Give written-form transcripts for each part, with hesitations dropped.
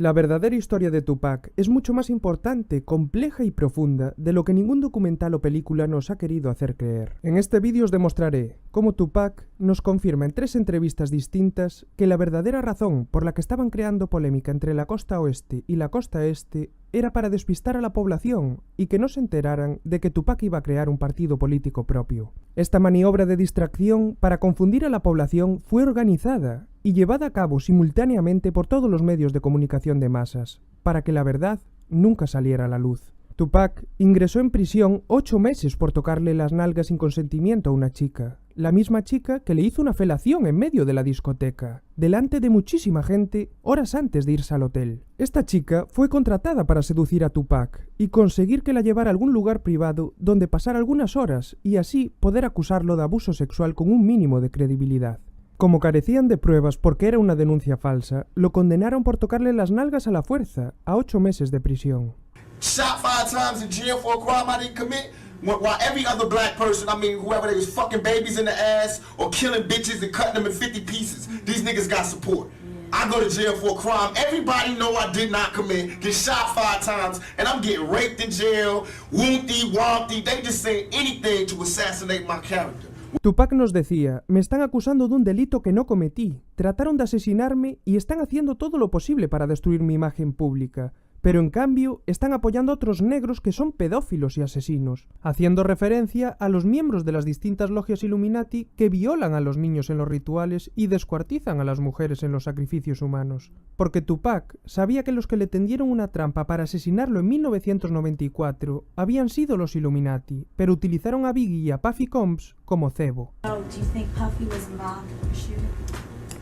La verdadera historia de Tupac es mucho más importante, compleja y profunda de lo que ningún documental o película nos ha querido hacer creer. En este vídeo os demostraré cómo Tupac nos confirma en 3 entrevistas distintas que la verdadera razón por la que estaban creando polémica entre la costa oeste y la costa este era para despistar a la población y que no se enteraran de que Tupac iba a crear un partido político propio. Esta maniobra de distracción para confundir a la población fue organizada y llevada a cabo simultáneamente por todos los medios de comunicación de masas, para que la verdad nunca saliera a la luz. Tupac ingresó en prisión 8 meses por tocarle las nalgas sin consentimiento a una chica, la misma chica que le hizo una felación en medio de la discoteca, delante de muchísima gente, horas antes de irse al hotel. Esta chica fue contratada para seducir a Tupac y conseguir que la llevara a algún lugar privado donde pasara algunas horas y así poder acusarlo de abuso sexual con un mínimo de credibilidad. Como carecían de pruebas porque era una denuncia falsa, lo condenaron por tocarle las nalgas a la fuerza, a 8 meses de prisión. Shot 5 times in jail for a crime I didn't commit, while every other black person, whoever they was fucking babies in the ass or killing bitches and cutting them in 50 pieces, these niggas got support. I go to jail for a crime everybody know I did not commit, get shot 5 times, and I'm getting raped in jail, wompty, they just saying anything to assassinate my character. Tupac nos decía, me están acusando de un delito que no cometí, trataron de asesinarme y están haciendo todo lo posible para destruir mi imagen pública, pero en cambio están apoyando a otros negros que son pedófilos y asesinos, haciendo referencia a los miembros de las distintas logias Illuminati que violan a los niños en los rituales y descuartizan a las mujeres en los sacrificios humanos. Porque Tupac sabía que los que le tendieron una trampa para asesinarlo en 1994 habían sido los Illuminati, pero utilizaron a Biggie y a Puffy Combs como cebo.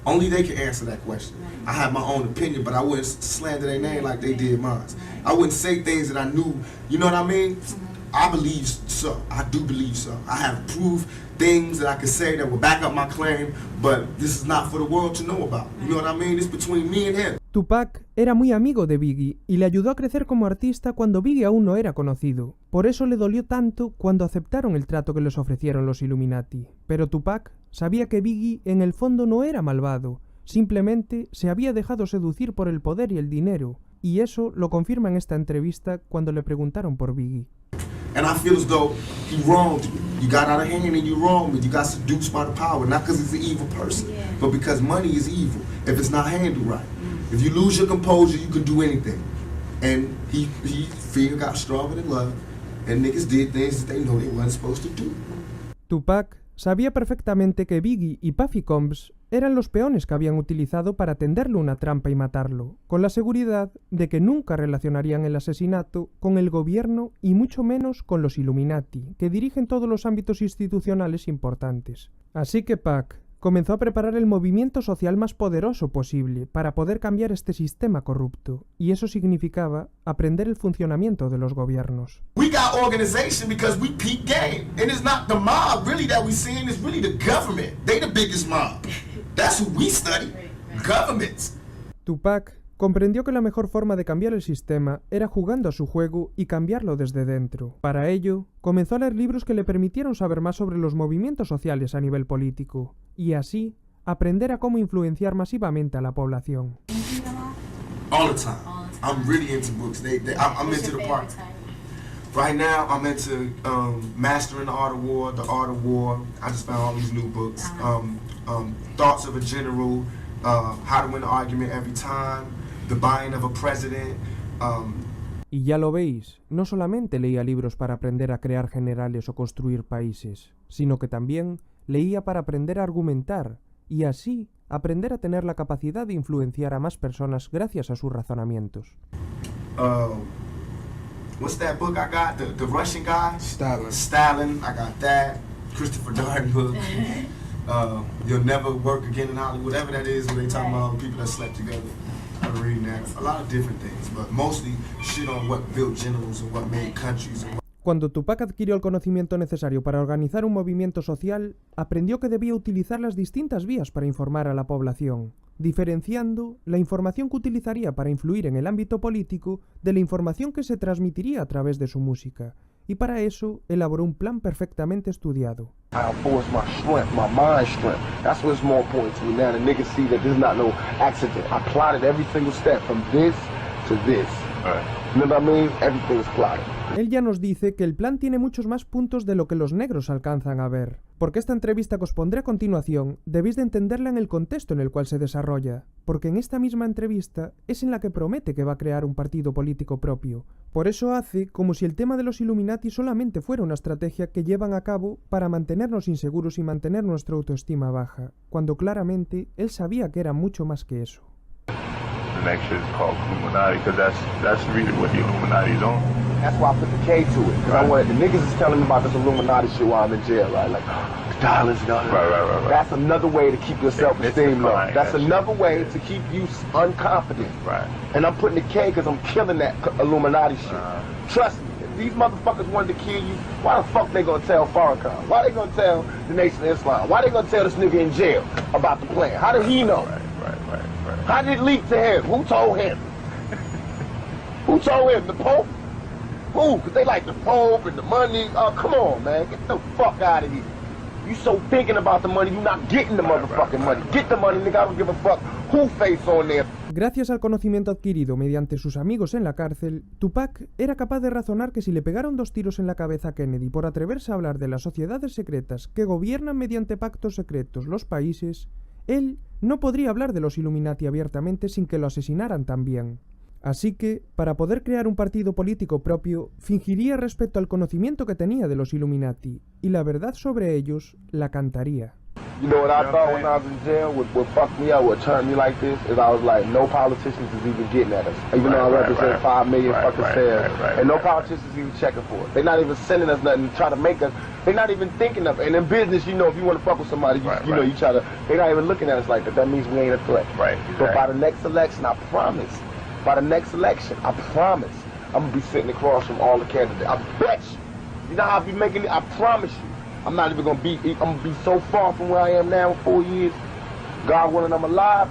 Only they can answer that question. I have my own opinion, but I wouldn't slander their name like they did mine. I wouldn't say things that I knew, you know what I mean? I believe so. I do believe so. I have proved things that I could say that will back up my claim, but this is not for the world to know about. You know what I mean? It's between me and him. Tupac era muy amigo de Biggie y le ayudó a crecer como artista cuando Biggie aún no era conocido. Por eso le dolió tanto cuando aceptaron el trato que les ofrecieron los Illuminati. Pero Tupac sabía que Biggie en el fondo no era malvado, simplemente se había dejado seducir por el poder y el dinero, y eso lo confirma en esta entrevista cuando le preguntaron por Biggie. And I feel as though he wronged you. You got out of hand and you wronged me. You got seduced by the power, not because he's an evil person, but because money is evil if it's not handled right. If you lose your composure, you can do anything. And fear got stronger than love, and niggas did things that they know they weren't supposed to do. Tupac sabía perfectamente que Biggie y Puffy Combs eran los peones que habían utilizado para tenderle una trampa y matarlo, con la seguridad de que nunca relacionarían el asesinato con el gobierno y mucho menos con los Illuminati, que dirigen todos los ámbitos institucionales importantes. Así que Pac comenzó a preparar el movimiento social más poderoso posible para poder cambiar este sistema corrupto, y eso significaba aprender el funcionamiento de los gobiernos. We got organization because we peak game, and it's not the mob really that we seeing, it's really the government. They the biggest mob. That's who we study. Governments. Tupac comprendió que la mejor forma de cambiar el sistema era jugando a su juego y cambiarlo desde dentro. Para ello, comenzó a leer libros que le permitieron saber más sobre los movimientos sociales a nivel político, y así aprender a cómo influenciar masivamente a la población. All the time. I'm really into books. I'm into the part. Right now, I'm into Mastering the Art of War, The Art of War. I just found all these new books. Thoughts of a General, How to Win an Argument Every Time, The Buying of a President. Y ya lo veis, no solamente leía libros para aprender a crear generales o construir países, sino que también leía para aprender a argumentar y así aprender a tener la capacidad de influenciar a más personas gracias a sus razonamientos. What's that book I got? The Russian guy? Stalin. I got that. Christopher Darden book. You'll Never Work Again in Hollywood. Whatever that is, where they talk about all the people that slept together. I'm reading that. A lot of different things, but mostly shit on what built generals and what made countries. Cuando Tupac adquirió el conocimiento necesario para organizar un movimiento social, aprendió que debía utilizar las distintas vías para informar a la población, diferenciando la información que utilizaría para influir en el ámbito político de la información que se transmitiría a través de su música, y para eso elaboró un plan perfectamente estudiado. I enforce my strength, my mind strength. That's what's more important to me now. The niggas see that this is not no accident. I plotted every single step from this to this. You know what I mean? Everything is plotted. Él ya nos dice que el plan tiene muchos más puntos de lo que los negros alcanzan a ver. Porque esta entrevista que os pondré a continuación debéis de entenderla en el contexto en el cual se desarrolla, porque en esta misma entrevista es en la que promete que va a crear un partido político propio. Por eso hace como si el tema de los Illuminati solamente fuera una estrategia que llevan a cabo para mantenernos inseguros y mantener nuestra autoestima baja, cuando claramente él sabía que era mucho más que eso. The next shit is called Illuminati, because that's really what the Illuminati's on. That's why I put the K to it. Because I wanted, the niggas is telling me about this Illuminati shit while I'm in jail, right? Like, dollars, dollars. Right. That's another way to keep your self-esteem low. That's another way to keep you unconfident. Right. And I'm putting the K because I'm killing that Illuminati shit. Trust me, if these motherfuckers wanted to kill you, why the fuck they gonna tell Farrakhan? Why they gonna tell the Nation of Islam? Why they gonna tell this nigga in jail about the plan? How did he know? Right. How did it leak to him? Who told him? Who told him? The Pope? Who? Because they like the Pope and the money. Oh, come on, man. Get the fuck out of here. You so thinking about the money, you not getting the motherfucking money. Get the money, nigga. I don't give a fuck who face on there. Gracias al conocimiento adquirido mediante sus amigos en la cárcel, Tupac era capaz de razonar que si le pegaron 2 tiros en la cabeza a Kennedy por atreverse a hablar de las sociedades secretas que gobiernan mediante pactos secretos los países, él no podría hablar de los Illuminati abiertamente sin que lo asesinaran también. Así que, para poder crear un partido político propio, fingiría respecto al conocimiento que tenía de los Illuminati, y la verdad sobre ellos la cantaría. You know what I thought when I was in jail? What fucked me up, what turned me like this, is I was like, no politicians is even getting at us. Even though I represent 5 million fucking cells. And no politicians is even checking for it. They're not even sending us nothing to try to make us. They're not even thinking of it. And in business, you know, if you want to fuck with somebody, you know, you try to, they're not even looking at us like that. That means we ain't a threat. Right. But by the next election, I promise, by the next election, I promise, I'm going to be sitting across from all the candidates. I bet you. You know how I be making it? I promise you. I'm not even gonna be, I'm gonna be so far from where I am now in 4 years. God willing, I'm alive.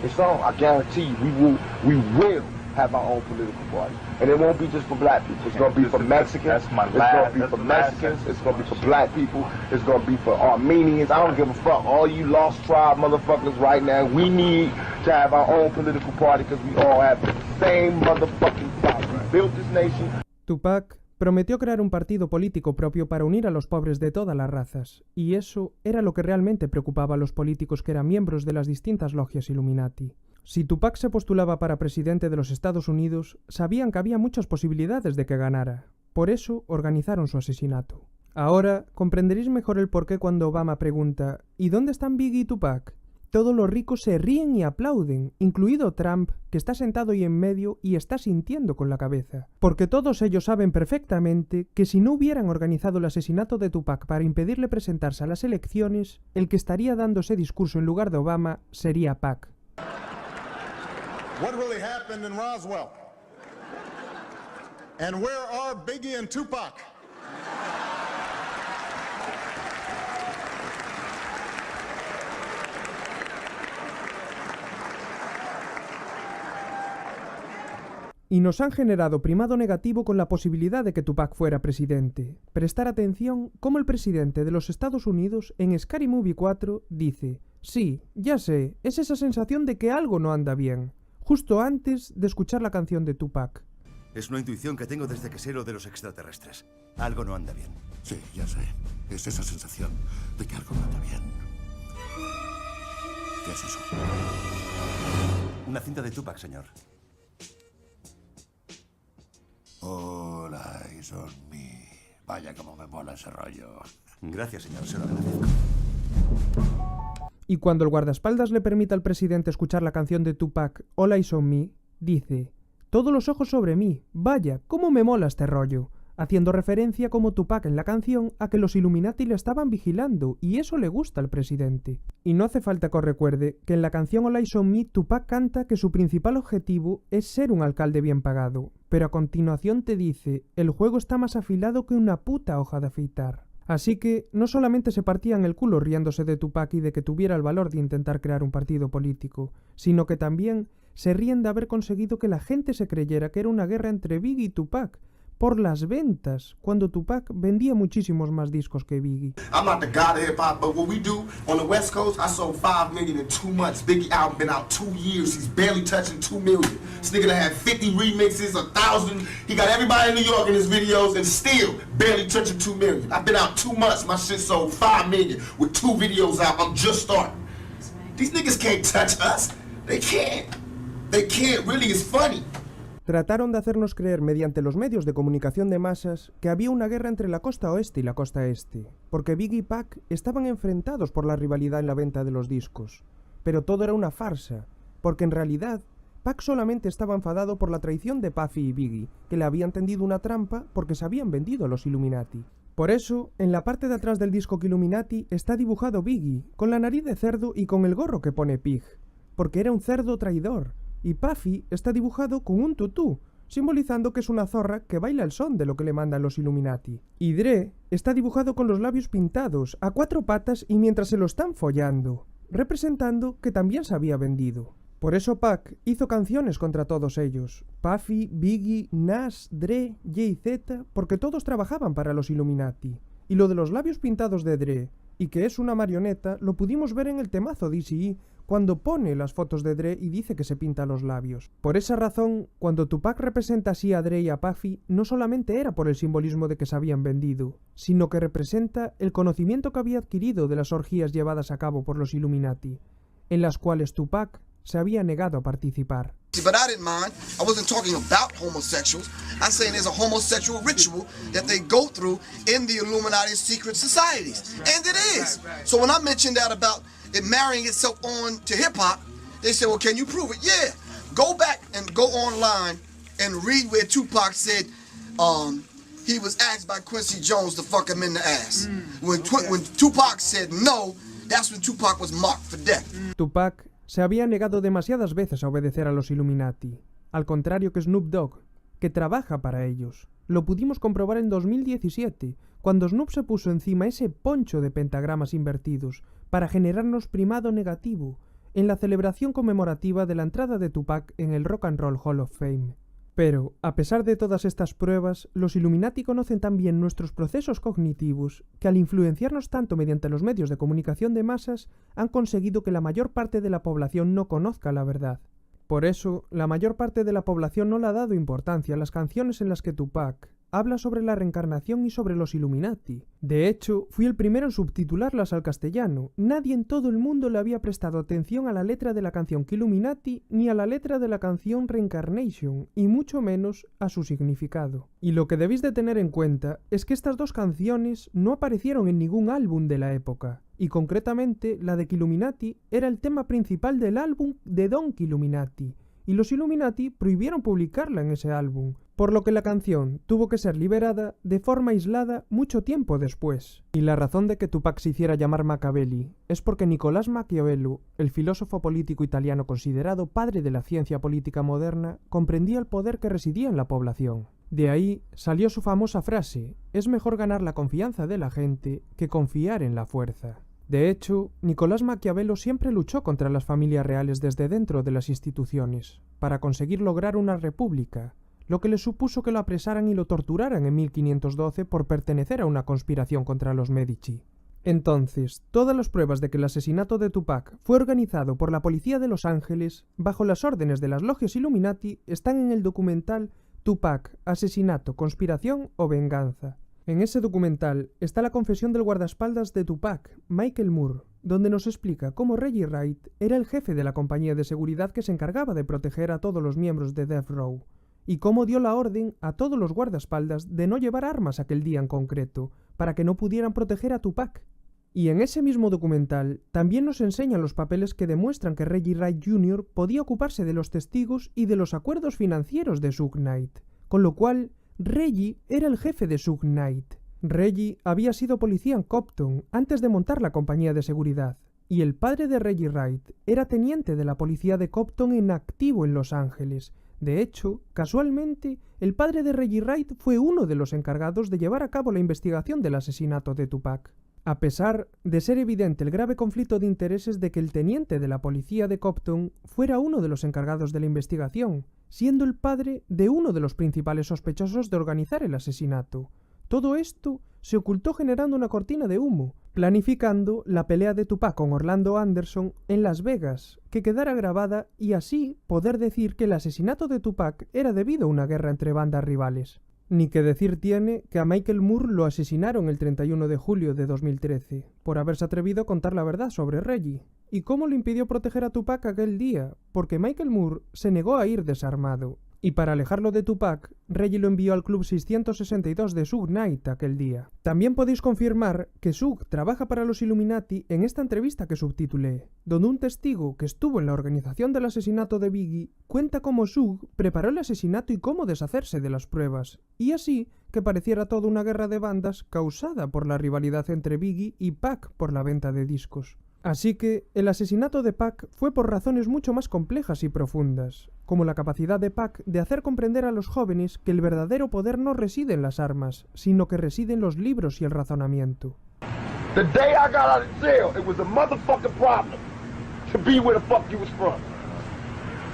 It's on. I guarantee you, we will have our own political party. And it won't be just for black people. It's gonna be for Mexicans. It's gonna be for Mexicans. It's gonna be for black people. It's gonna be for Armenians. I don't give a fuck. All you lost tribe motherfuckers right now, we need to have our own political party because we all have the same motherfucking problem. We built this nation. Tupac prometió crear un partido político propio para unir a los pobres de todas las razas, y eso era lo que realmente preocupaba a los políticos que eran miembros de las distintas logias Illuminati. Si Tupac se postulaba para presidente de los Estados Unidos, sabían que había muchas posibilidades de que ganara. Por eso organizaron su asesinato. Ahora comprenderéis mejor el porqué cuando Obama pregunta ¿y dónde están Biggie y Tupac? Todos los ricos se ríen y aplauden, incluido Trump, que está sentado ahí en medio y está sintiendo con la cabeza. Porque todos ellos saben perfectamente que si no hubieran organizado el asesinato de Tupac para impedirle presentarse a las elecciones, el que estaría dando ese discurso en lugar de Obama sería Pac. What really happened in Roswell? And where are Biggie and Tupac? Y nos han generado primado negativo con la posibilidad de que Tupac fuera presidente. Prestar atención cómo el presidente de los Estados Unidos en Scary Movie 4 dice: sí, ya sé, es esa sensación de que algo no anda bien, justo antes de escuchar la canción de Tupac. Es una intuición que tengo desde que sé lo de los extraterrestres. Algo no anda bien. Sí, ya sé. Es esa sensación de que algo no anda bien. ¿Qué es eso? Una cinta de Tupac, señor. All eyes on me. Vaya como me mola ese rollo. Gracias, señor, se lo agradezco. Y cuando el guardaespaldas le permite al presidente escuchar la canción de Tupac, All Eyes on Me, dice: todos los ojos sobre mí, vaya, cómo me mola este rollo, haciendo referencia como Tupac en la canción a que los Illuminati le estaban vigilando, y eso le gusta al presidente. Y no hace falta que os recuerde que en la canción All Eyes on Me Tupac canta que su principal objetivo es ser un alcalde bien pagado, pero a continuación te dice: el juego está más afilado que una puta hoja de afeitar. Así que no solamente se partían el culo riéndose de Tupac y de que tuviera el valor de intentar crear un partido político, sino que también se ríen de haber conseguido que la gente se creyera que era una guerra entre Biggie y Tupac, por las ventas, cuando Tupac vendía muchísimos más discos que Biggie. I'm not the god of hip hop, but what we do on the West Coast, I sold 5 million in 2 months. Biggie album been out 2 years. He's barely touching 2 million. This nigga done had 50 remixes, 1,000. He got everybody in New York in his videos and still barely touching 2 million. I've been out 2 months. My shit sold 5 million with 2 videos out. I'm just starting. These niggas can't touch us. They can't. They can't. Really, it's funny. Trataron de hacernos creer mediante los medios de comunicación de masas que había una guerra entre la costa oeste y la costa este, porque Biggie y Pac estaban enfrentados por la rivalidad en la venta de los discos. Pero todo era una farsa, porque en realidad Pac solamente estaba enfadado por la traición de Puffy y Biggie, que le habían tendido una trampa porque se habían vendido a los Illuminati. Por eso, en la parte de atrás del disco Illuminati está dibujado Biggie, con la nariz de cerdo y con el gorro que pone Pig, porque era un cerdo traidor. Y Puffy está dibujado con un tutú, simbolizando que es una zorra que baila el son de lo que le mandan los Illuminati. Y Dre está dibujado con los labios pintados, a 4 patas y mientras se lo están follando, representando que también se había vendido. Por eso Pac hizo canciones contra todos ellos, Puffy, Biggie, Nas, Dre, Jay-Z, porque todos trabajaban para los Illuminati. Y lo de los labios pintados de Dre, y que es una marioneta, lo pudimos ver en el temazo DCE, cuando pone las fotos de Dre y dice que se pinta los labios. Por esa razón, cuando Tupac representa así a Dre y a Puffy, no solamente era por el simbolismo de que se habían vendido, sino que representa el conocimiento que había adquirido de las orgías llevadas a cabo por los Illuminati, en las cuales Tupac se había negado a participar. But I didn't mind. I wasn't talking about homosexuals. I'm saying there's a homosexual ritual that they go through in the Illuminati's secret societies. And it is. So when I mentioned that about it marrying itself on to hip-hop, they said, well, can you prove it? Yeah. Go back and go online and read where Tupac said he was asked by Quincy Jones to fuck him in the ass. When Tupac said no, that's when Tupac was marked for death. Tupac se había negado demasiadas veces a obedecer a los Illuminati, al contrario que Snoop Dogg, que trabaja para ellos. Lo pudimos comprobar en 2017, cuando Snoop se puso encima ese poncho de pentagramas invertidos para generarnos primado negativo en la celebración conmemorativa de la entrada de Tupac en el Rock and Roll Hall of Fame. Pero, a pesar de todas estas pruebas, los Illuminati conocen tan bien nuestros procesos cognitivos que al influenciarnos tanto mediante los medios de comunicación de masas, han conseguido que la mayor parte de la población no conozca la verdad. Por eso, la mayor parte de la población no le ha dado importancia a las canciones en las que Tupac habla sobre la reencarnación y sobre los Illuminati. De hecho, fui el primero en subtitularlas al castellano. Nadie en todo el mundo le había prestado atención a la letra de la canción Illuminati ni a la letra de la canción Reincarnation, y mucho menos a su significado. Y lo que debéis de tener en cuenta es que estas dos canciones no aparecieron en ningún álbum de la época, y concretamente la de Illuminati era el tema principal del álbum de Don Illuminati, y los Illuminati prohibieron publicarla en ese álbum, por lo que la canción tuvo que ser liberada de forma aislada mucho tiempo después. Y la razón de que Tupac se hiciera llamar Machiavelli es porque Nicolás Maquiavelo, el filósofo político italiano considerado padre de la ciencia política moderna, comprendía el poder que residía en la población. De ahí salió su famosa frase: es mejor ganar la confianza de la gente que confiar en la fuerza. De hecho, Nicolás Maquiavelo siempre luchó contra las familias reales desde dentro de las instituciones, para conseguir lograr una república, lo que le supuso que lo apresaran y lo torturaran en 1512 por pertenecer a una conspiración contra los Medici. Entonces, todas las pruebas de que el asesinato de Tupac fue organizado por la policía de Los Ángeles, bajo las órdenes de las logias Illuminati, están en el documental Tupac, asesinato, conspiración o venganza. En ese documental está la confesión del guardaespaldas de Tupac, Michael Moore, donde nos explica cómo Reggie Wright era el jefe de la compañía de seguridad que se encargaba de proteger a todos los miembros de Death Row, y cómo dio la orden a todos los guardaespaldas de no llevar armas aquel día en concreto, para que no pudieran proteger a Tupac. Y en ese mismo documental también nos enseñan los papeles que demuestran que Reggie Wright Jr. podía ocuparse de los testigos y de los acuerdos financieros de Suge Knight, con lo cual Reggie era el jefe de Suge Knight. Reggie había sido policía en Compton antes de montar la compañía de seguridad, y el padre de Reggie Wright era teniente de la policía de Compton en activo en Los Ángeles. De hecho, casualmente, el padre de Reggie Wright fue uno de los encargados de llevar a cabo la investigación del asesinato de Tupac. A pesar de ser evidente el grave conflicto de intereses de que el teniente de la policía de Compton fuera uno de los encargados de la investigación, siendo el padre de uno de los principales sospechosos de organizar el asesinato. Todo esto se ocultó generando una cortina de humo, planificando la pelea de Tupac con Orlando Anderson en Las Vegas, que quedara grabada y así poder decir que el asesinato de Tupac era debido a una guerra entre bandas rivales. Ni que decir tiene que a Michael Moore lo asesinaron el 31 de julio de 2013, por haberse atrevido a contar la verdad sobre Reggie. ¿Y cómo le impidió proteger a Tupac aquel día? Porque Michael Moore se negó a ir desarmado. Y para alejarlo de Tupac, Reggie lo envió al Club 662 de Suge Knight aquel día. También podéis confirmar que Suge trabaja para los Illuminati en esta entrevista que subtitulé, donde un testigo que estuvo en la organización del asesinato de Biggie cuenta cómo Suge preparó el asesinato y cómo deshacerse de las pruebas, y así que pareciera toda una guerra de bandas causada por la rivalidad entre Biggie y Pac por la venta de discos. Así que el asesinato de Pac fue por razones mucho más complejas y profundas, como la capacidad de Pac de hacer comprender a los jóvenes que el verdadero poder no reside en las armas, sino que reside en los libros y el razonamiento. The day I got out of jail, it was a motherfucking problem to be where the fuck you was from.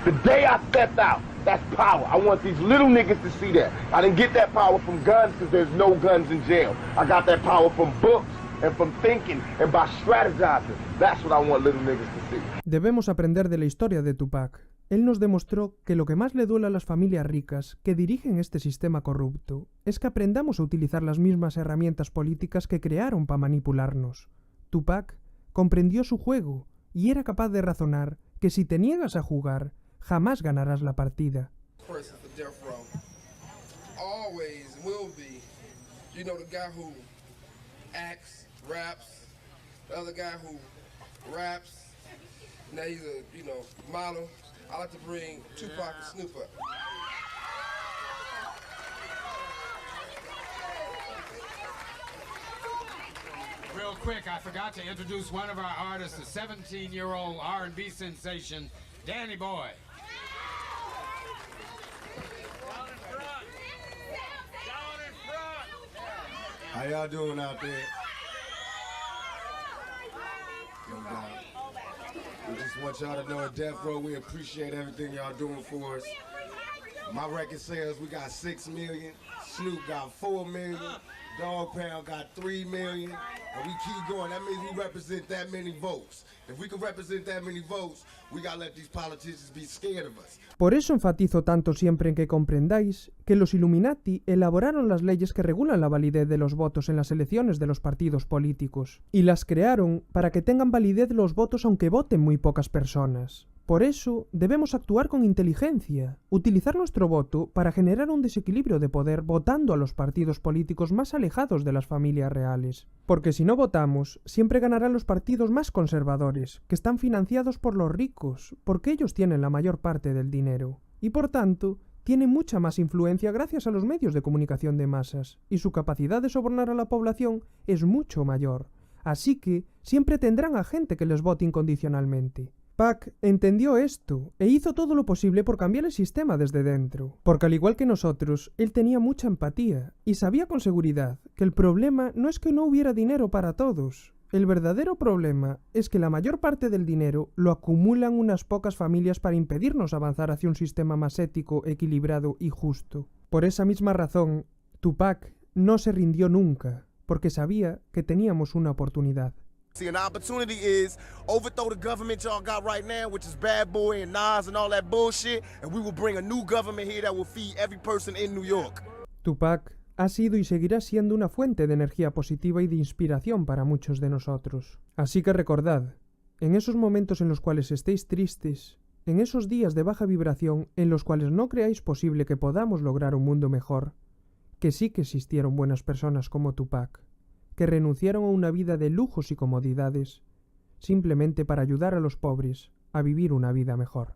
The day I stepped out, that's power. I want these little niggas to see that. I didn't get that power from guns because there's no guns in jail. I got that power from books. And from thinking and by strategizing. That's what I want little niggas to see. Debemos aprender de la historia de Tupac. Él nos demostró que lo que más le duele a las familias ricas que dirigen este sistema corrupto es que aprendamos a utilizar las mismas herramientas políticas que crearon para manipularnos. Tupac comprendió su juego y era capaz de razonar que si te niegas a jugar, jamás ganarás la partida. Raps, the other guy who raps, now he's a, model. I like to bring Tupac and Snoop up. Real quick, I forgot to introduce one of our artists, the 17-year-old R&B sensation, Danny Boy. Down in front. How y'all doing out there? We just want y'all to know at Death Row we appreciate everything y'all doing for us. My record sales, we got 6 million. Snoop got 4 million. Dog Pound got 3 million. And we keep going. That means we represent that many votes. If we can represent that many votes, we gotta let these politicians be scared of us. Por eso enfatizo tanto siempre en que comprendáis que los Illuminati elaboraron las leyes que regulan la validez de los votos en las elecciones de los partidos políticos, y las crearon para que tengan validez los votos aunque voten muy pocas personas. Por eso debemos actuar con inteligencia, utilizar nuestro voto para generar un desequilibrio de poder votando a los partidos políticos más alejados de las familias reales. Porque si no votamos, siempre ganarán los partidos más conservadores, que están financiados por los ricos, porque ellos tienen la mayor parte del dinero. Y por tanto, tienen mucha más influencia gracias a los medios de comunicación de masas, y su capacidad de sobornar a la población es mucho mayor. Así que siempre tendrán a gente que les vote incondicionalmente. Pac entendió esto e hizo todo lo posible por cambiar el sistema desde dentro, porque al igual que nosotros, él tenía mucha empatía y sabía con seguridad que el problema no es que no hubiera dinero para todos. El verdadero problema es que la mayor parte del dinero lo acumulan unas pocas familias para impedirnos avanzar hacia un sistema más ético, equilibrado y justo. Por esa misma razón, Tupac no se rindió nunca, porque sabía que teníamos una oportunidad. See, an opportunity is overthrow the government y'all got right now, which is Bad Boy and Nas and all that bullshit, and we will bring a new government here that will feed every person in New York. Tupac ha sido y seguirá siendo una fuente de energía positiva y de inspiración para muchos de nosotros. Así que recordad, en esos momentos en los cuales estéis tristes, en esos días de baja vibración en los cuales no creáis posible que podamos lograr un mundo mejor, que sí que existieron buenas personas como Tupac, que renunciaron a una vida de lujos y comodidades, simplemente para ayudar a los pobres a vivir una vida mejor.